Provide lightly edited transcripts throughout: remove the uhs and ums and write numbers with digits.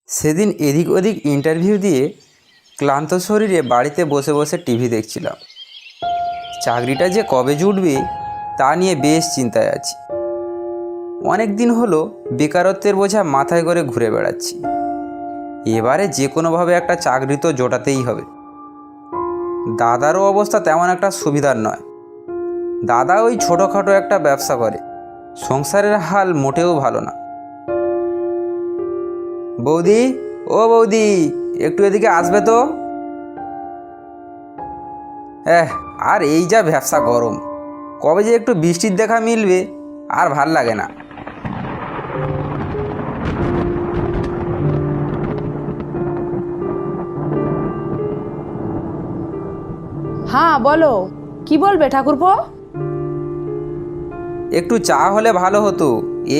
সেদিন এদিক ওদিক ইন্টারভিউ দিয়ে ক্লান্ত শরীরে বাড়িতে বসে বসে টিভি দেখছিলাম। চাকরিটা যে কবে জুটবে তা নিয়ে বেশ চিন্তায় আছি। অনেক দিন হলো বেকারত্বের বোঝা মাথায় করে ঘুরে বেড়াচ্ছি। এবারে যে কোনোভাবে একটা চাকরি তো জোটাতেই হবে। দাদারও অবস্থা তেমন একটা সুবিধার নয়। দাদা ওই ছোটোখাটো একটা ব্যবসা করে, সংসারের হাল মোটেও ভালো না। বৌদি, ও বৌদি, একটু এদিকে আসবে তো। আর এই যা ব্যবসা গরম, কবে যে একটু বৃষ্টির দেখা মিলবে আর ভাল লাগে না। হ্যাঁ বলো, কি বলবে ঠাকুরপো? একটু চা হলে ভালো হতো,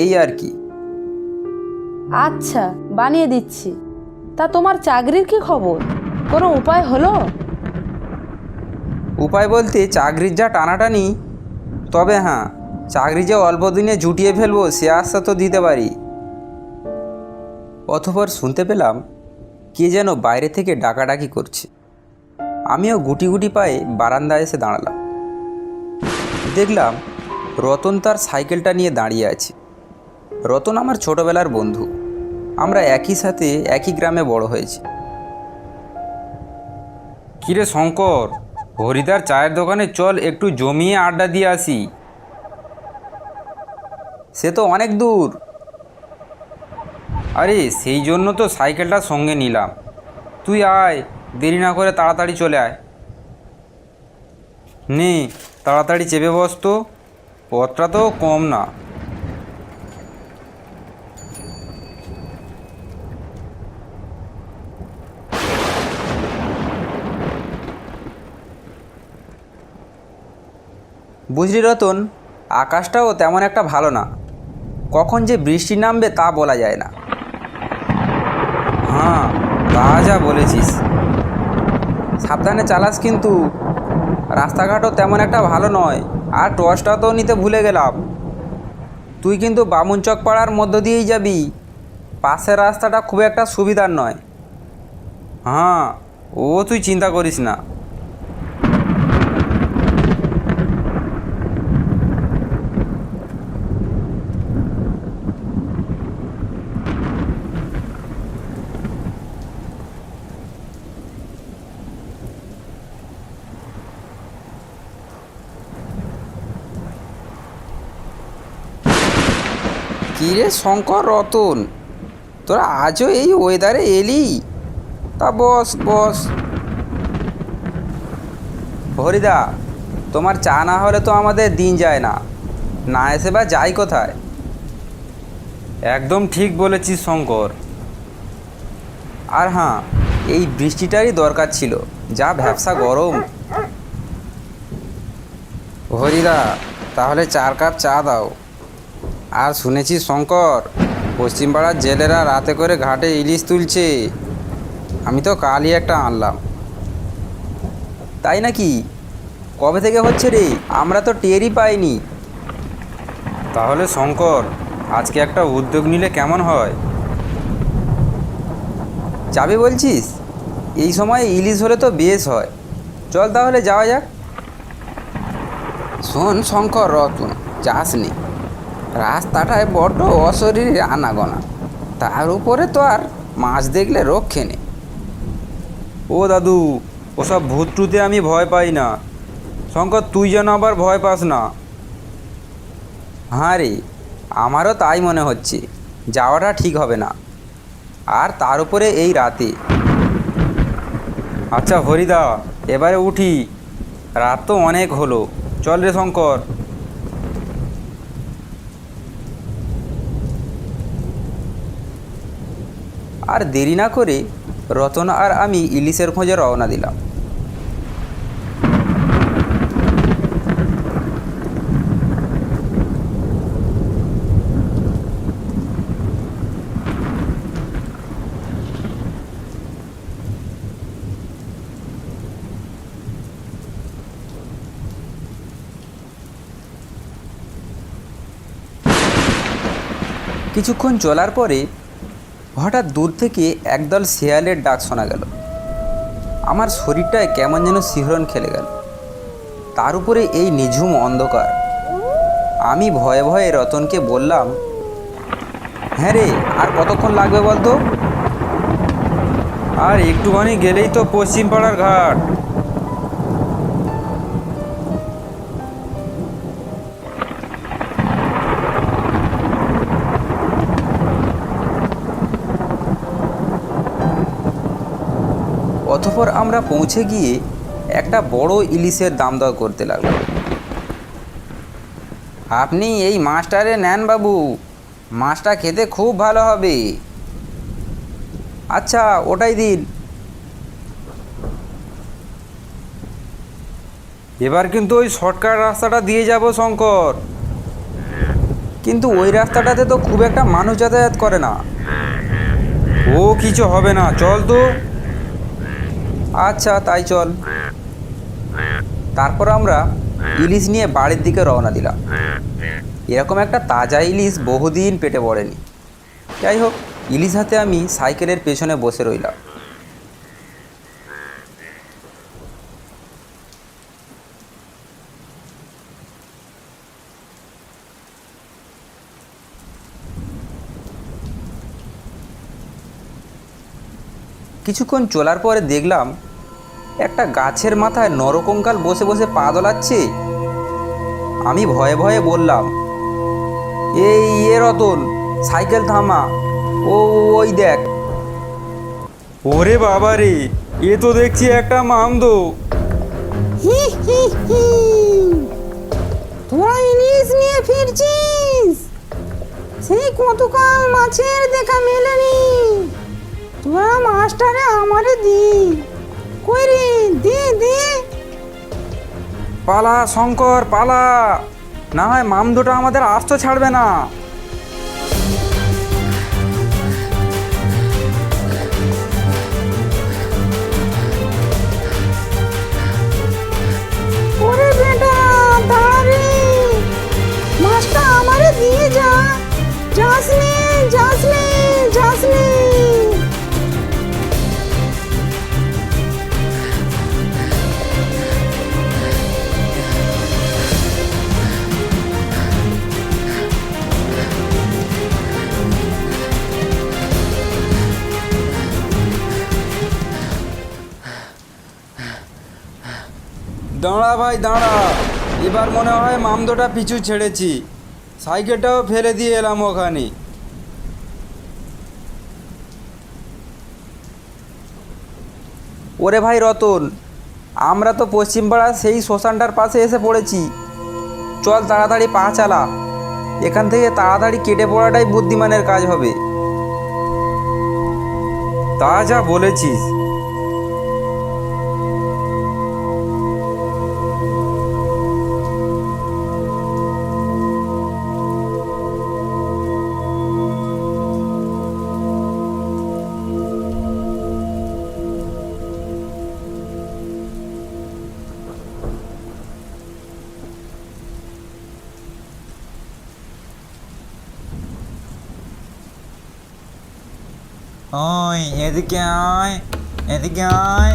এই আর কি। আচ্ছা, বানিয়ে দিচ্ছি। তা তোমার চাকরির কি খবর? কোনো উপায় হলো? উপায় বলতে চাকরির যা টানাটানি। তবে হ্যাঁ, চাকরি যে অল্প দিনে জুটিয়ে ফেলবো সে আশা তো দিতে পারি। অতঃপর শুনতে পেলাম কে যেন বাইরে থেকে ডাকাডাকি করছে। আমিও গুটি গুটি পায়ে বারান্দায় এসে দাঁড়ালাম। দেখলাম রতন তার সাইকেলটা নিয়ে দাঁড়িয়ে আছে। রতন আমার ছোটবেলার বন্ধু, আমরা একই সাথে একই গ্রামে বড় হয়েছি। কিরে শঙ্কর, হরিদার চায়ের দোকানে চল একটু জমিয়ে আড্ডা দিয়ে আসি। সে তো অনেক দূর। আরে সেই জন্য তো সাইকেলটা সঙ্গে নিলাম। তুই আয়, দেরি না করে তাড়াতাড়ি চলে আয়। নে, তাড়াতাড়ি চেপে বস তো, পথটা তো কম না। বুঝলি রতন, আকাশটাও তেমন একটা ভালো না। কখন যে বৃষ্টি নামবে তা বলা যায় না। হ্যাঁ, তা যা বলেছিস। সাবধানে চালাস কিন্তু, রাস্তাঘাটও তেমন একটা ভালো নয়। আর টর্চটা তো নিতে ভুলে গেলাম। তুই কিন্তু বামুনচক পাড়ার মধ্য দিয়েই যাবি, পাশের রাস্তাটা খুব একটা সুবিধার নয়। হ্যাঁ, ও তুই চিন্তা করিস না। কিরে শঙ্কর, রতন, তোরা আজও এই ওয়েদারে এলি? তা বস বস। হরিদা, তোমার চা না হলে তো আমাদের দিন যায় না। না এসে বা যাই কোথায়? একদম ঠিক বলেছিস শঙ্কর। আর হ্যাঁ, এই বৃষ্টিটারই দরকার ছিল, যা ব্যবসা গরম। হরিদা, তাহলে 4 কাপ চা দাও। আর শুনেছি শঙ্কর, পশ্চিমপাড়ার জেলেরা রাতে করে ঘাটে ইলিশ তুলছে। আমি তো কালই একটা আনলাম। তাই নাকি? কবে থেকে হচ্ছে রে? আমরা তো টেরই পাইনি। তাহলে শঙ্কর, আজকে একটা উদ্যোগ নিলে কেমন হয়? যাবে বলছিস? এই সময় ইলিশ হলে তো বেশ হয়। চল তাহলে যাওয়া যাক। শোন শঙ্কর, রতন, যাসনি। রাস্তাটায় বড্ড অশরীরী আনাগোনা, তার উপরে তো আর মাছ দেখলে রক্ষে নেই। ও দাদু, ওসব ভূত টুতে আমি ভয় পাই না। শঙ্কর, তুই যেন আবার ভয় পাস না। হ্যাঁ রে, আমারও তাই মনে হচ্ছে, যাওয়াটা ঠিক হবে না, আর তার উপরে এই রাতে। আচ্ছা হরিদা, এবারে উঠি, রাত তো অনেক হলো। চল রে শঙ্কর। আর দেরি না করে রতন আর আমি ইলিশের খোঁজে রওনা দিলাম। কিছুক্ষণ চলার পরে হঠাৎ দূর থেকে একদল শেয়ালের ডাক শোনা গেল। আমার শরীরটায় কেমন যেন শিহরণ খেলে গেল। তার উপরে এই নিঝুম অন্ধকার। আমি ভয়ে ভয়ে রতনকে বললাম, হ্যাঁ রে, আর কতক্ষণ লাগবে বলতো? আর একটুখানি গেলেই তো পশ্চিম পাড়ার ঘাট। অতঃপর আমরা পৌঁছে গিয়ে একটা বড় ইলিশের দাম দর করতে লাগলাম। আপনি এই মাছটারে নেন বাবু, মাছটা খেতে খুব ভালো হবে। আচ্ছা, ওটাই দিন। এবার কিন্তু ওই শর্টকাট রাস্তাটা দিয়ে যাব শঙ্কর। কিন্তু ওই রাস্তাটাতে তো খুব একটা মানুষ যাতায়াত করে না। ও কিছু হবে না, চল তো। আচ্ছা, তাই চল। তারপর আমরা ইলিশ নিয়ে বাড়ির দিকে রওনা দিলাম। এরকম একটা তাজা ইলিশ বহুদিন পেটে পড়েনি। যাই হোক, ইলিশ হাতে আমি সাইকেলের পেছনে বসে রইলাম। কিছুক্ষণ চলার পরে দেখলাম একটা গাছের মাথায় নরকঙ্কাল বসে বসে পা দোলাচ্ছে। আমি ভয়ে ভয়ে বললাম, এ রতন, সাইকেল থামা। ওই দেখ। ওরে বাবা রে, এ তো দেখছি একটা মামদো। তোরা ইলিশ নিয়ে ফিরছিস? সেই কতকাল মাছের দেখা মেলেনি। তোরা মাছটারে আমারে দি। কই রে, দে দে। পালা শঙ্কর, পালা, না হয় মামদোটা আমাদের আস্ত ছাড়বে না। ওরে বেটা, দাঁড়া রে। মাছটা আমারে দিয়ে যা। যাস নে, যাস নে, যাস নে। দাঁড়া ভাই দাঁড়া, এবার মনে হয় মামদোটা পিছু ছেড়েছি। সাইকেলটাও ফেলে দিয়ে এলাম ওখানে। ওরে ভাই রতন, আমরা তো পশ্চিমপাড়ার সেই শ্মশানটার পাশে এসে পড়েছি। চল তাড়াতাড়ি পা চালা, এখান থেকে তাড়াতাড়ি কেটে পড়াটাই বুদ্ধিমানের কাজ হবে। তা যা বলেছিস। ওই এদিকে আয়, এদিকে আয়।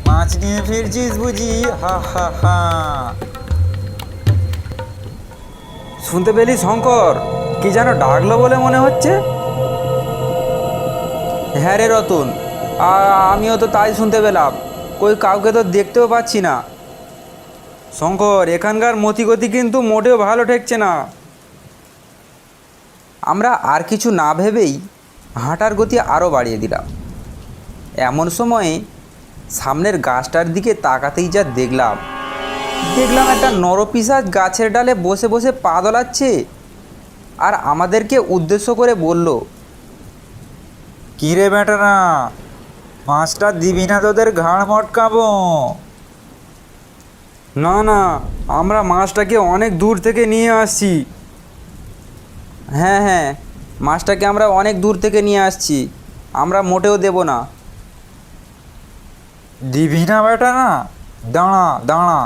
মাছ নিয়ে ফিরছিস বুঝি? হা হা হা। শুনতে পেলি শঙ্কর? কি যেন ডাকলো বলে মনে হচ্ছে। হ্যাঁ রে রতন, আমিও তো তাই শুনতে পেলাম। কই কাউকে তো দেখতেও পাচ্ছি না। শঙ্কর, এখানকার মতিগতি কিন্তু মোটেও ভালো ঠেকছে না। আমরা আর কিছু না ভেবেই হাঁটার গতি আরও বাড়িয়ে দিলাম। এমন সময়ে সামনের গাছটার দিকে তাকাতেই যা দেখলাম একটা নরপিশাচ গাছের ডালে বসে বসে পা দোলাচ্ছে আর আমাদেরকে উদ্দেশ্য করে বলল, কিরে বেটারা, মাছটা দিবি না তোদের ঘাড় মটকাবো? না না, আমরা মাছটাকে অনেক দূর থেকে নিয়ে আসছি। হ্যাঁ হ্যাঁ, মাছটাকে আমরা অনেক দূর থেকে নিয়ে আসছি, আমরা মোটেও দেব না। দিবি না বেটারা? দাঁড়া দাঁড়া।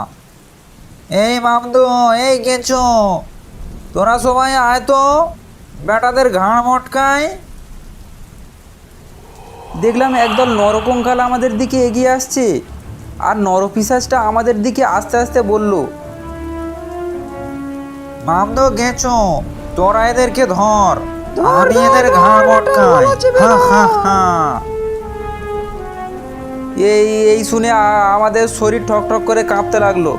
এই মামদো, এই গেছো, তোরা সবাই আয় তো, বেটাদের ঘাড় মটকায়। দেখলাম একদল নরকঙ্কাল আমাদের দিকে এগিয়ে আসছে, আর নরপিশাচটা আমাদের দিকে আস্তে আস্তে বলল, মামদো গেছো, তোরা এদেরকে ধর, ধর, আমি ধর, এদের ধর, ঘাড় বেটা, মটকাই। গলা চেপে হা হা ধর। হা। এই এই শুনে আমাদের শরীর ঠক ঠক করে কাঁপতে লাগলো।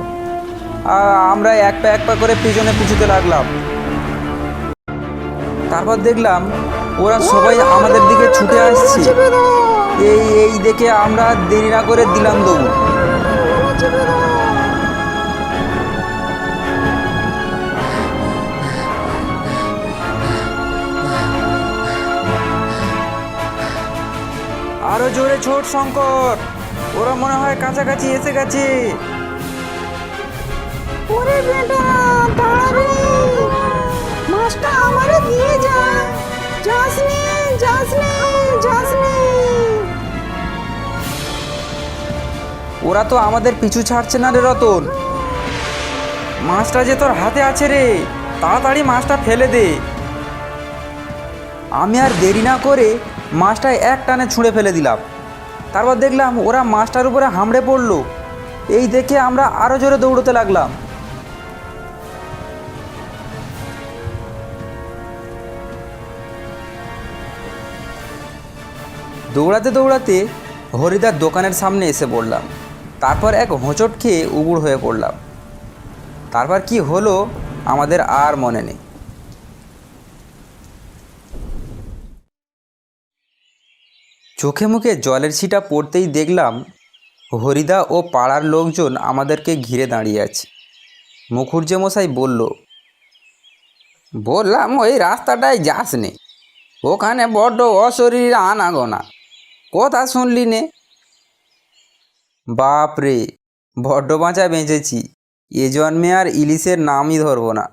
আমরা এক পা করে পিছনে পিছুতে লাগলাম। তারপর দেখলাম ওরা সবাই আমাদের দিকে ছুটে আসছে। এই দেখে আমরা দেরি না করে দিলাম দৌড়। আরো জোরে ছোট শঙ্কর, ওরা মনে হয় কাছাকাছি এসে গেছে। ওরে বেটা দাঁড়া রে, মাছটা আমারে দিয়ে যা, যাস নে যাস নে যাস নে। ওরা তো আমাদের পিছু ছাড়ছে না রে রতন। মাছটা যে তোর হাতে আছে রে, তাড়াতাড়ি মাছটা ফেলে দে। আমি আর দেরি না করে মাছটা এক টানে ছুঁড়ে ফেলে দিলাম। তারপর দেখলাম ওরা মাছটার উপরে হামড়ে পড়লো। এই দেখে আমরা আরো জোরে দৌড়তে লাগলাম। দৌড়াতে দৌড়াতে হরিদার দোকানের সামনে এসে পড়লাম। তারপর এক হোঁচট খেয়ে উবুড় হয়ে পড়লাম। তারপর কি হলো আমাদের আর মনে নেই। চোখে মুখে জলের ছিটা পড়তেই দেখলাম হরিদা ও পাড়ার লোকজন আমাদেরকে ঘিরে দাঁড়িয়ে আছে। মুখুজ্জে মশাই বলল, বললাম ওই রাস্তাটায় যাস নে, ওখানে বড্ড অশরীর আনাগোনা, কথা শুনলি নে? বাপ রে, বড্ড বাঁচা বেঁচেছি, এ জন্মে আর ইলিশের নামই ধরবো না।